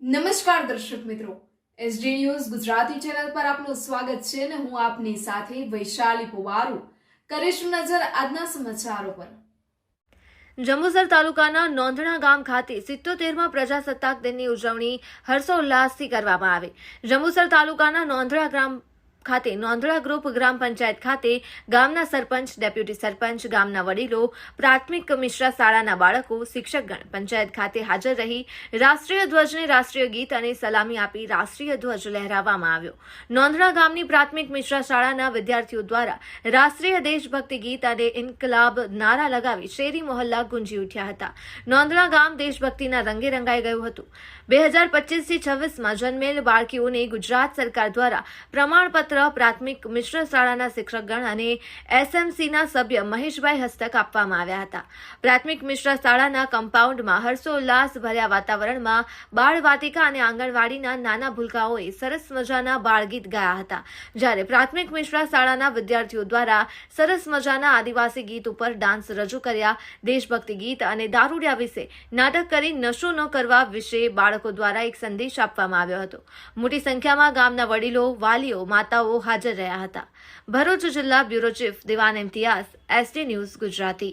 નમસ્કાર દર્શક મિત્રો, એસડી ન્યૂઝ ગુજરાતી ચેનલ પર આપનું સ્વાગત છે અને હું આપની સાથે વૈશાલી પુવારુ કરીશું નજર આજના સમાચારો પર। જંબુસર તાલુકાના નોંધણા ગામ ખાતે 77મા પ્રજાસત્તાક દિનની ઉજવણી હર્ષોલ્લાસથી કરવામાં આવી। જંબુસર તાલુકાના નોંધણા ગામ ખાતે નોંધણા ગ્રુપ ગ્રામ પંચાયત ખાતે ગામના સરપંચ, ડેપ્યુટી સરપંચ, ગામના વડીલો, પ્રાથમિક મિશ્રા શાળાના બાળકો, શિક્ષકગણ પંચાયત ખાતે હાજર રહી રાષ્ટ્રીય ધ્વજને રાષ્ટ્રીય ગીત અને સલામી આપી રાષ્ટ્રીય ધ્વજ લહેરાવવામાં આવ્યો। નોંધણા ગામની પ્રાથમિક મિશ્રા શાળાના વિદ્યાર્થીઓ દ્વારા રાષ્ટ્રીય દેશભક્તિ ગીત અને ઇન્કલાબ નારા લગાવી શેરી મોહલ્લા ગુંજી ઉઠ્યા હતા। નોંધણા ગામ દેશભક્તિના રંગે રંગાઈ ગયું હતું। 2025થી 26માં જન્મેલ બાળકીઓને ગુજરાત સરકાર દ્વારા પ્રમાણપત્ર પ્રાથમિક મિશ્ર શાળાના શિક્ષકગણ અને એસએમસીના સભ્ય મહેશભાઈ હસ્તક આપવામાં આવ્યા હતા। પ્રાથમિક મિશ્ર શાળાના કમ્પાઉન્ડમાં હર્ષોલ્લાસ ભર્યા વાતાવરણમાં બાળવાટિકા અને આંગણવાડીના નાના ભૂલકાઓએ સરસ મજાના બાળગીત ગાયા હતા। જ્યારે પ્રાથમિક મિશ્ર શાળાના વિદ્યાર્થીઓ દ્વારા સરસ મજાના આદિવાસી ગીત ઉપર ડાન્સ રજૂ કર્યા। દેશભક્તિ ગીત અને દારૂડિયા વિશે નાટક કરી નશો ન કરવા વિશે બાળકો દ્વારા એક સંદેશ આપવામાં આવ્યો હતો। મોટી સંખ્યામાં ગામના વડીલો, વાલીઓ, માતાઓ હાજર રહ્યા હતા। ભરૂચ જિલ્લા બ્યુરો ચીફ દિવાન ઇમ્તિયાઝ, એસડી ન્યૂઝ ગુજરાતી।